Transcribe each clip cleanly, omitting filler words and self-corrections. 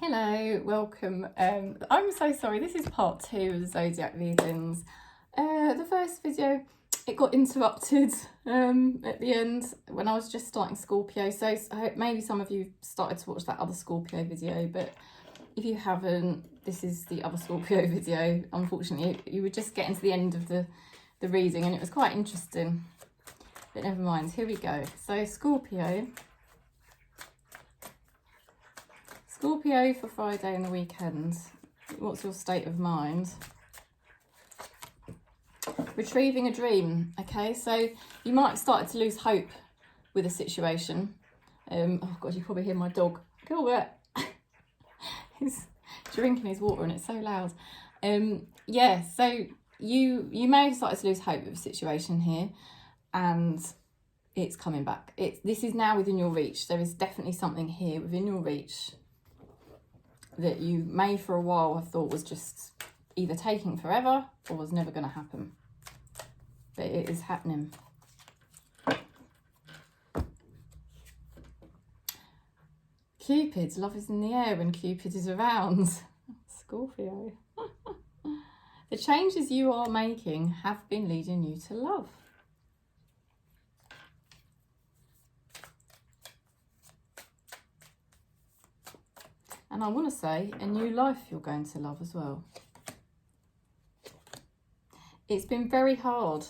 Hello, welcome. I'm so sorry, this is part 2 of the Zodiac readings. The first video, it got interrupted at the end when I was just starting Scorpio, so I hope maybe some of you started to watch that other Scorpio video, but if you haven't, this is the other Scorpio video. Unfortunately, you were just getting to the end of the reading and it was quite interesting, but never mind, here we go. So Scorpio for Friday and the weekend, what's your state of mind? Retrieving a dream, okay, so you might have started to lose hope with a situation. Oh God, you probably hear my dog, Gilbert. He's drinking his water and it's so loud. Yeah, so you may have started to lose hope with a situation here and it's coming back. This is now within your reach. There is definitely something here within your reach that you may for a while have thought was just either taking forever or was never going to happen. But it is happening. Cupid, love is in the air when Cupid is around. Scorpio. The changes you are making have been leading you to love. And I want to say, a new life you're going to love as well. It's been very hard.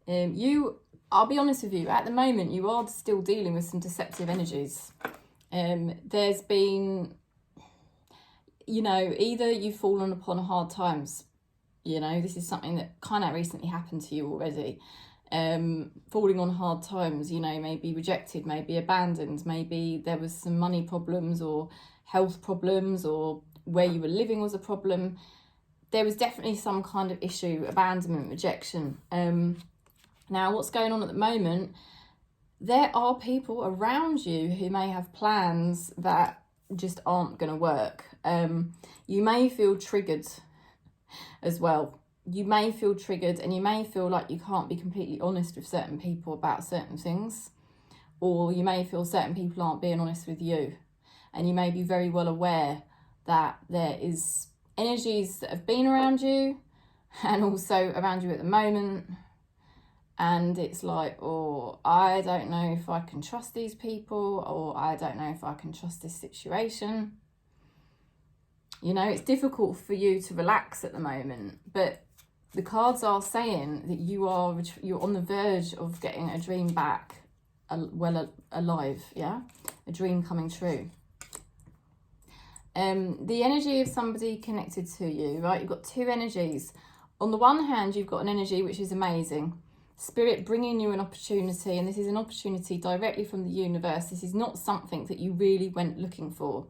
I'll be honest with you, at the moment, you are still dealing with some deceptive energies. There's been, either you've fallen upon hard times. This is something that kind of recently happened to you already. Falling on hard times, maybe rejected, maybe abandoned, maybe there was some money problems or health problems, or where you were living was a problem. There was definitely some kind of issue, abandonment, rejection. Now what's going on at the moment, there are people around you who may have plans that just aren't going to work. You may feel triggered as well. You may feel triggered and you may feel like you can't be completely honest with certain people about certain things, or you may feel certain people aren't being honest with you. And you may be very well aware that there is energies that have been around you and also around you at the moment. And it's like, oh, I don't know if I can trust these people, or I don't know if I can trust this situation. It's difficult for you to relax at the moment, but the cards are saying that you're on the verge of getting a dream back, alive, yeah? A dream coming true. The energy of somebody connected to you, right? You've got two energies. On the one hand, you've got an energy which is amazing. Spirit bringing you an opportunity, and this is an opportunity directly from the universe. This is not something that you really went looking for.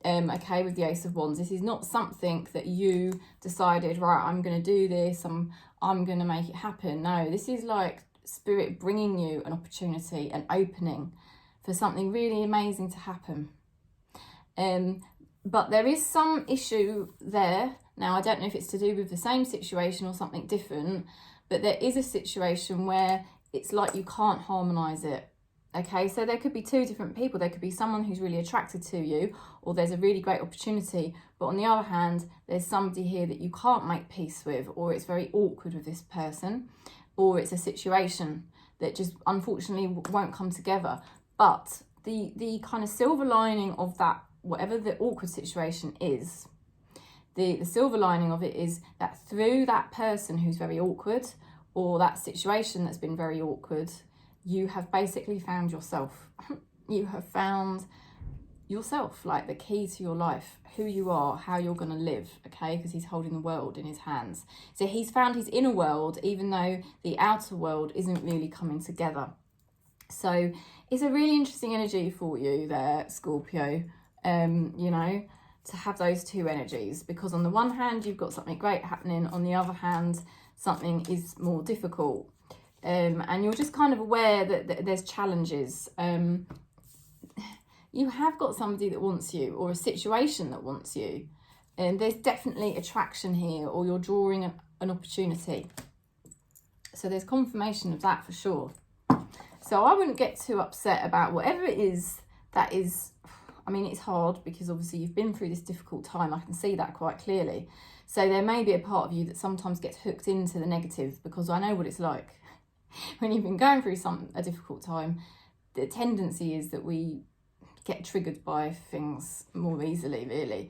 Okay, with the Ace of Wands, this is not something that you decided, right, I'm going to do this, I'm going to make it happen. No, this is like Spirit bringing you an opportunity, an opening for something really amazing to happen. But there is some issue there. Now, I don't know if it's to do with the same situation or something different, but there is a situation where it's like you can't harmonise it. Okay, so there could be two different people. There could be someone who's really attracted to you, or there's a really great opportunity. But on the other hand, there's somebody here that you can't make peace with, or it's very awkward with this person, or it's a situation that just unfortunately won't come together. But the kind of silver lining of that, whatever the awkward situation is, the silver lining of it is that through that person who's very awkward, or that situation that's been very awkward, you have basically found yourself. You have found yourself, like the key to your life, who you are, how you're going to live, okay? Because he's holding the world in his hands. So he's found his inner world, even though the outer world isn't really coming together. So it's a really interesting energy for you there, Scorpio, to have those two energies, because on the one hand, you've got something great happening. On the other hand, something is more difficult. And you're just kind of aware that there's challenges. You have got somebody that wants you, or a situation that wants you. And there's definitely attraction here, or you're drawing an opportunity. So there's confirmation of that for sure. So I wouldn't get too upset about whatever it is that is I mean, it's hard because obviously you've been through this difficult time. I can see that quite clearly. So there may be a part of you that sometimes gets hooked into the negative, because I know what it's like when you've been going through a difficult time. The tendency is that we get triggered by things more easily, really.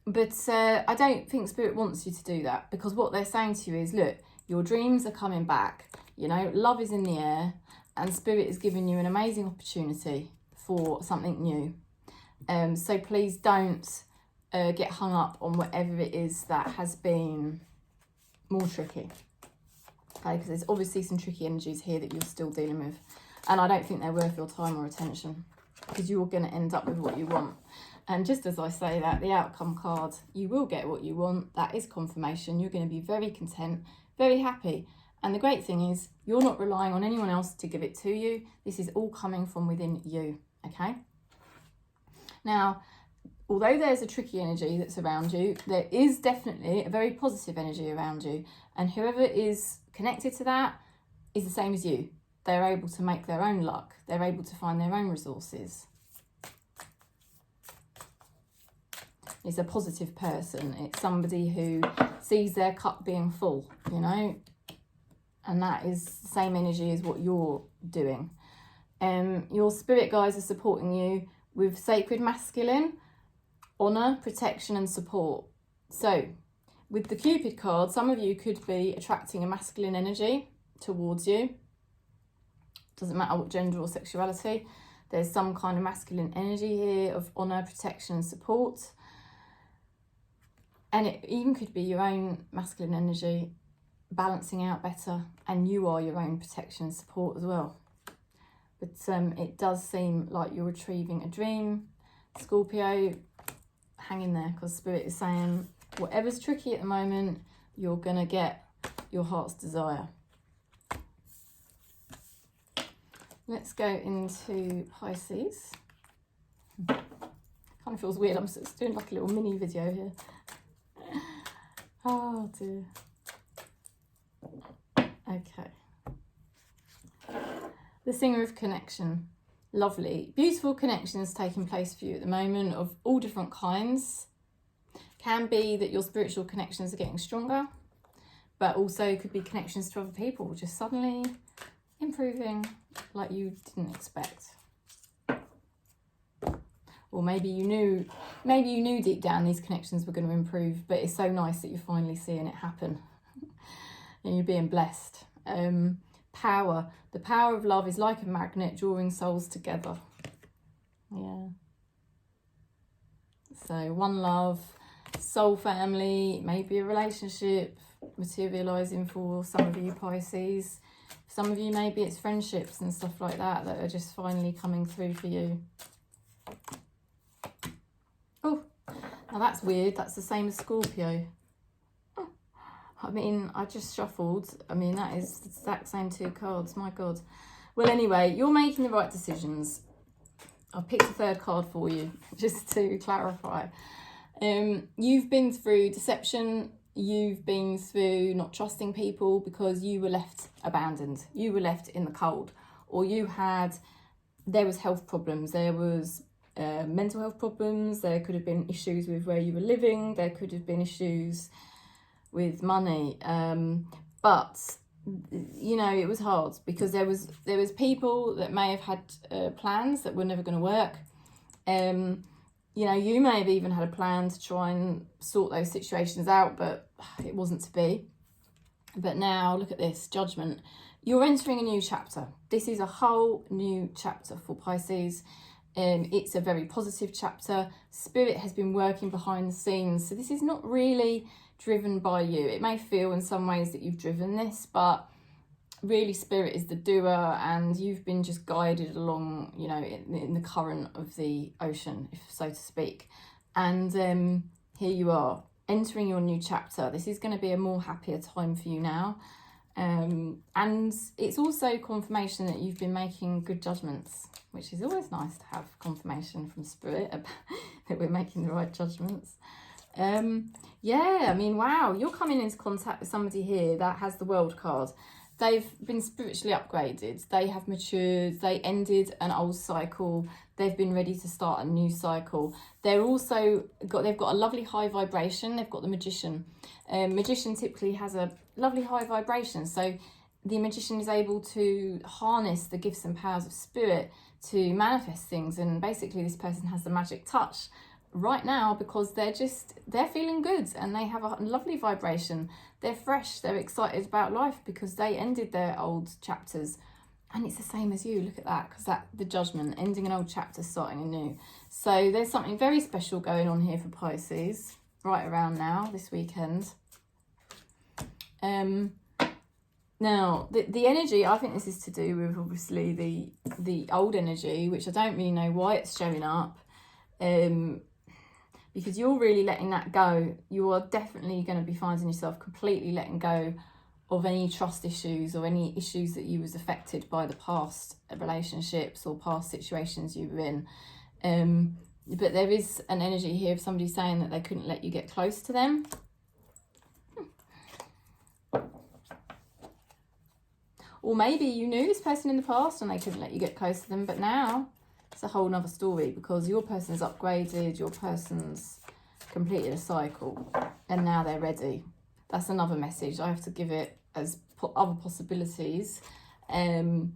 But I don't think Spirit wants you to do that, because what they're saying to you is, look, your dreams are coming back. You know, love is in the air, and Spirit is giving you an amazing opportunity for something new. So please don't get hung up on whatever it is that has been more tricky. Okay, because there's obviously some tricky energies here that you're still dealing with. And I don't think they're worth your time or attention, because you're going to end up with what you want. And just as I say that, the outcome card, you will get what you want. That is confirmation. You're going to be very content, very happy. And the great thing is, you're not relying on anyone else to give it to you. This is all coming from within you, okay? Now, although there's a tricky energy that's around you, there is definitely a very positive energy around you. And whoever is connected to that is the same as you. They're able to make their own luck. They're able to find their own resources. It's a positive person. It's somebody who sees their cup being full, you know, and that is the same energy as what you're doing. Your spirit guides are supporting you with sacred masculine, honour, protection and support. So with the Cupid card, some of you could be attracting a masculine energy towards you. Doesn't matter what gender or sexuality. There's some kind of masculine energy here of honour, protection and support. And it even could be your own masculine energy balancing out better, and you are your own protection and support as well. But it does seem like you're retrieving a dream. Scorpio, hang in there, because Spirit is saying whatever's tricky at the moment, you're going to get your heart's desire. Let's go into Pisces. Kind of feels weird. I'm just doing like a little mini video here. Oh dear. Okay. The Singer of Connection. Lovely. Beautiful connections taking place for you at the moment of all different kinds. Can be that your spiritual connections are getting stronger, but also could be connections to other people just suddenly improving like you didn't expect. Or maybe you knew deep down these connections were going to improve, but it's so nice that you're finally seeing it happen and you're being blessed. Power. The power of love is like a magnet drawing souls together. Yeah. So one love, soul family, maybe a relationship materialising for some of you Pisces. Some of you, maybe it's friendships and stuff like that are just finally coming through for you. Oh, now that's weird. That's the same as Scorpio. Oh, I mean, I just shuffled. I mean, that is the exact same two cards. My God. Well, anyway, you're making the right decisions. I've picked a third card for you, just to clarify. You've been through deception. You've been through not trusting people because you were left abandoned. You were left in the cold. Or there was health problems. There was mental health problems. There could have been issues with where you were living. There could have been issues with money. But, you know, it was hard because there was people that may have had plans that were never going to work. You know, you may have even had a plan to try and sort those situations out, but it wasn't to be. But now, look at this, Judgment. You're entering a new chapter. This is a whole new chapter for Pisces. It's a very positive chapter. Spirit has been working behind the scenes. So this is not really driven by you. It may feel in some ways that you've driven this, but really Spirit is the doer, and you've been just guided along, you know, in the current of the ocean, if so to speak. And here you are, entering your new chapter. This is going to be a more happier time for you now. And it's also confirmation that you've been making good judgments, which is always nice to have confirmation from Spirit about that we're making the right judgments. Yeah, I mean, wow, you're coming into contact with somebody here that has the World card. They've been spiritually upgraded. They have matured. They ended an old cycle. they've been ready to start a new cycle. They've got a lovely high vibration. They've got the Magician. Magician typically has a lovely high vibration, so the Magician is able to harness the gifts and powers of spirit to manifest things, and basically this person has the magic touch right now because they're feeling good and they have a lovely vibration. They're fresh, they're excited about life because they ended their old chapters. And it's the same as you, look at that, because the Judgment, ending an old chapter, starting a new. So there's something very special going on here for Pisces right around now, this weekend. Now, the energy, I think this is to do with obviously the old energy, which I don't really know why it's showing up. Because you're really letting that go. You are definitely going to be finding yourself completely letting go of any trust issues or any issues that you was affected by the past relationships or past situations you were in. But there is an energy here of somebody saying that they couldn't let you get close to them. Or maybe you knew this person in the past and they couldn't let you get close to them, but now it's a whole nother story because your person's upgraded, your person's completed a cycle, and now they're ready. That's another message. I have to give it as other possibilities, you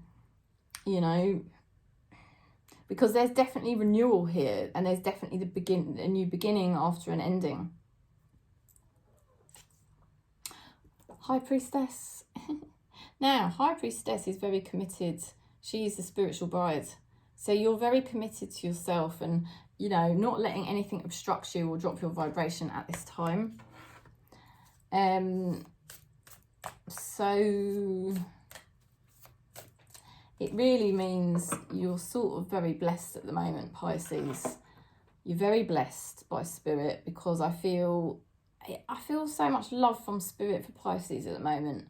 know, because there's definitely renewal here, and there's definitely a new beginning after an ending. High Priestess. Now, High Priestess is very committed. She is the spiritual bride. So you're very committed to yourself and, you know, not letting anything obstruct you or drop your vibration at this time. So it really means you're sort of very blessed at the moment, Pisces. You're very blessed by Spirit because I feel so much love from Spirit for Pisces at the moment.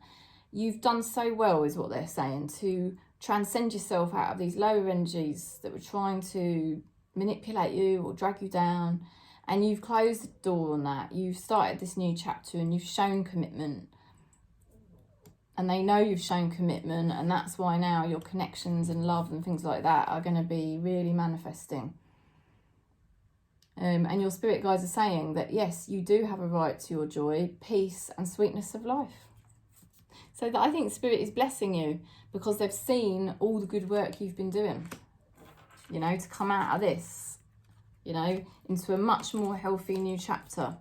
You've done so well, is what they're saying, to transcend yourself out of these lower energies that were trying to manipulate you or drag you down, and you've closed the door on that. You've started this new chapter and you've shown commitment, and they know you've shown commitment, and that's why now your connections and love and things like that are going to be really manifesting. And your spirit guides are saying that yes, you do have a right to your joy, peace and sweetness of life. So that I think Spirit is blessing you because they've seen all the good work you've been doing, you know, to come out of this, you know, into a much more healthy new chapter.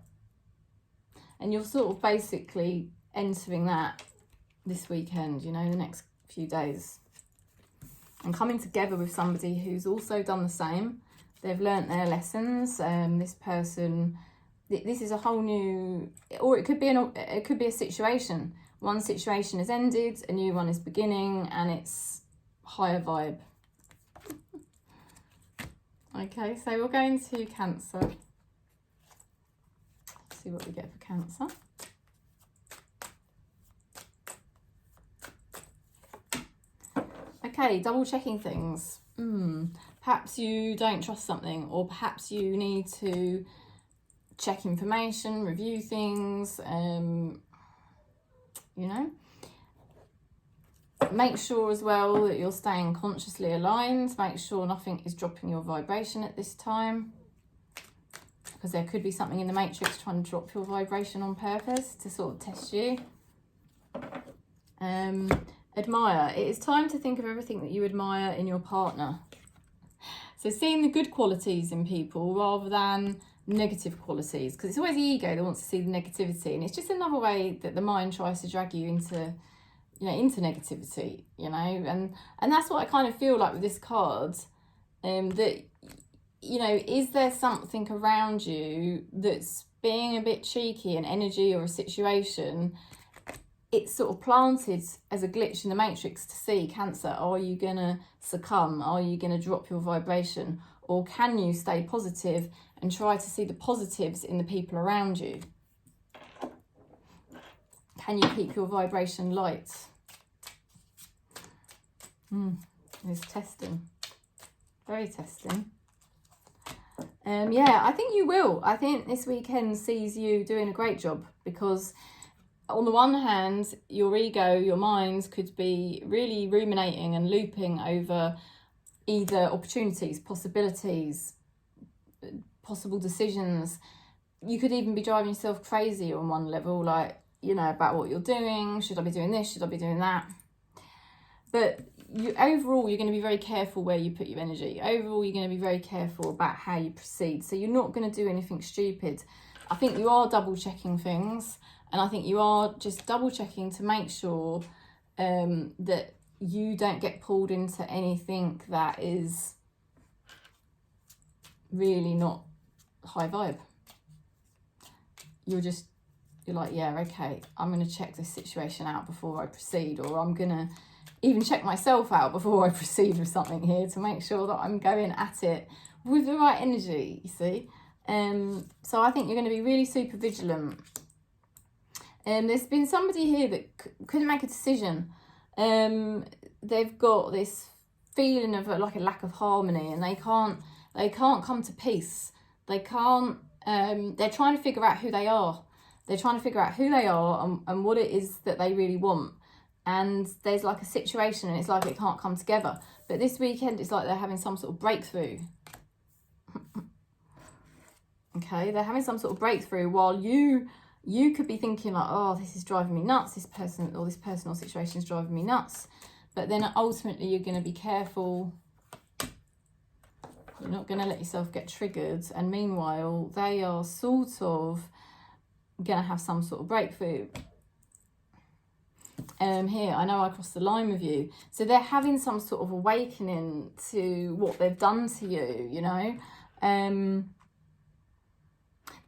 And you're sort of basically entering that this weekend, you know, the next few days. And coming together with somebody who's also done the same. They've learnt their lessons. This person, this is a whole new, or it could be a situation. One situation has ended, a new one is beginning, and it's higher vibe. Okay, so we'll go into Cancer. Let's see what we get for Cancer. Okay, double checking things. Perhaps you don't trust something, or perhaps you need to check information, review things, you know. Make sure as well that you're staying consciously aligned. Make sure nothing is dropping your vibration at this time, because there could be something in the matrix trying to drop your vibration on purpose to sort of test you. Admire. It is time to think of everything that you admire in your partner. So seeing the good qualities in people rather than negative qualities, because it's always the ego that wants to see the negativity, and it's just another way that the mind tries to drag you into, you know, into negativity, you know. And that's what I kind of feel like with this card, that, you know, is there something around you that's being a bit cheeky, an energy or a situation? It's sort of planted as a glitch in the matrix to see, Cancer, are you going to succumb? Are you going to drop your vibration? Or can you stay positive and try to see the positives in the people around you? Can you keep your vibration light? It's testing. Very testing. Yeah, I think you will. I think this weekend sees you doing a great job, because on the one hand, your ego, your mind could be really ruminating and looping over, either opportunities, possibilities, possible decisions. You could even be driving yourself crazy on one level, like, you know, about what you're doing. Should I be doing this? Should I be doing that? But overall, you're going to be very careful where you put your energy. Overall, you're going to be very careful about how you proceed. So you're not going to do anything stupid. I think you are double checking things, and I think you are just double checking to make sure that you don't get pulled into anything that is really not high vibe. You're like, yeah, okay, I'm going to check this situation out before I proceed, or I'm going to even check myself out before I proceed with something here to make sure that I'm going at it with the right energy, you see. So I think you're going to be really super vigilant. There's been somebody here that couldn't make a decision. They've got this feeling of like a lack of harmony, and they can't come to peace. They can't, they're trying to figure out who they are. They're trying to figure out who they are and what it is that they really want. And there's like a situation, and it's like it can't come together. But this weekend, it's like they're having some sort of breakthrough. Okay, they're having some sort of breakthrough while you could be thinking like, oh, this is driving me nuts. This person or situation is driving me nuts. But then ultimately, you're going to be careful. You're not going to let yourself get triggered. And meanwhile, they are sort of going to have some sort of breakthrough. Here, I know I crossed the line with you. So they're having some sort of awakening to what they've done to you, you know.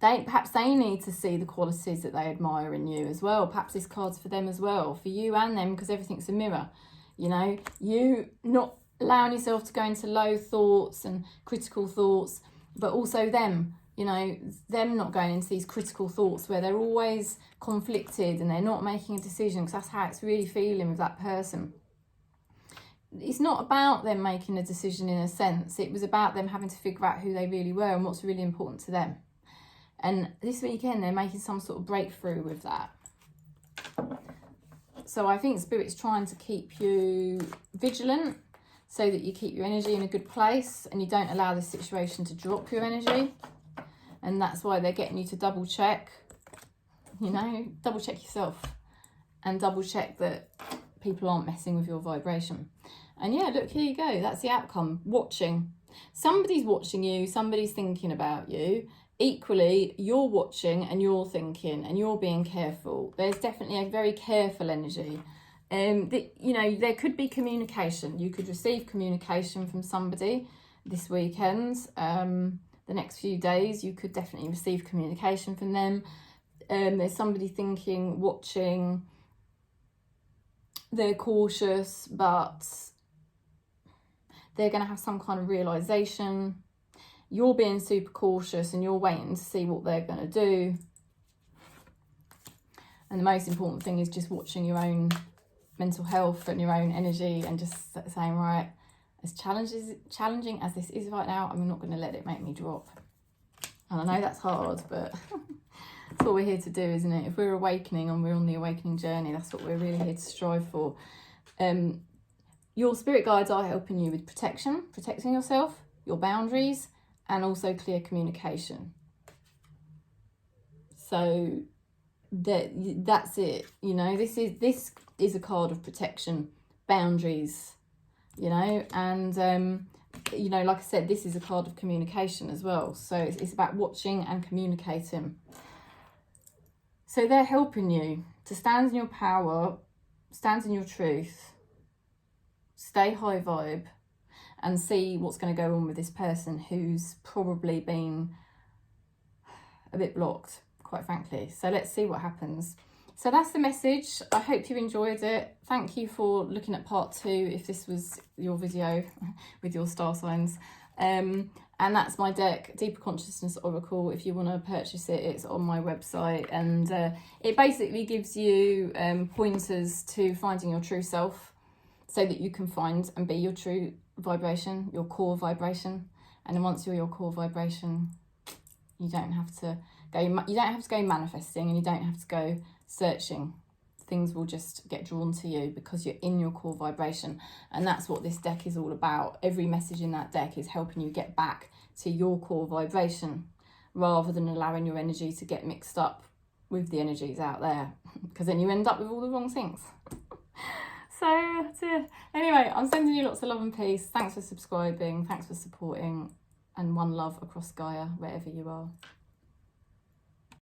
Perhaps they need to see the qualities that they admire in you as well. Perhaps this card's for them as well, for you and them, because everything's a mirror. You know, you not allowing yourself to go into low thoughts and critical thoughts, but also them. You know, them not going into these critical thoughts where they're always conflicted and they're not making a decision, because that's how it's really feeling with that person. It's not about them making a decision in a sense. It was about them having to figure out who they really were and what's really important to them. And this weekend, they're making some sort of breakthrough with that. So I think Spirit's trying to keep you vigilant so that you keep your energy in a good place and you don't allow the situation to drop your energy. And that's why they're getting you to double check, you know, double check yourself and double check that people aren't messing with your vibration. And yeah, look, here you go. That's the outcome. Watching. Somebody's watching you. Somebody's thinking about you. Equally, you're watching and you're thinking and you're being careful. There's definitely a very careful energy. You know, there could be communication. You could receive communication from somebody this weekend. The next few days, you could definitely receive communication from them. There's somebody thinking, watching. They're cautious, but they're going to have some kind of realization. You're being super cautious and you're waiting to see what they're going to do. And the most important thing is just watching your own mental health and your own energy and just saying, right, as challenging as this is right now, I'm not going to let it make me drop. And I know that's hard, but that's what we're here to do, isn't it? If we're awakening and we're on the awakening journey, that's what we're really here to strive for. Your spirit guides are helping you with protecting yourself, your boundaries, and also clear communication. So that's it. You know, this is a card of protection, boundaries, you know, and you know, like I said, this is a card of communication as well. So it's about watching and communicating. So they're helping you to stand in your power, stand in your truth, stay high vibe, and see what's going to go on with this person who's probably been a bit blocked, quite frankly. So let's see what happens. So that's the message. I hope you enjoyed it. Thank you for looking at part 2, if this was your video with your star signs. And that's my deck, Deeper Consciousness Oracle. If you want to purchase it, it's on my website. And it basically gives you pointers to finding your true self so that you can find and be your true vibration, your core vibration. And then once you're your core vibration, you don't have to go manifesting, and you don't have to go searching things will just get drawn to you because you're in your core vibration. And that's what this deck is all about. Every message in that deck is helping you get back to your core vibration rather than allowing your energy to get mixed up with the energies out there, because then you end up with all the wrong things. So anyway, I'm sending you lots of love and peace. Thanks for subscribing, thanks for supporting, and one love across Gaia wherever you are.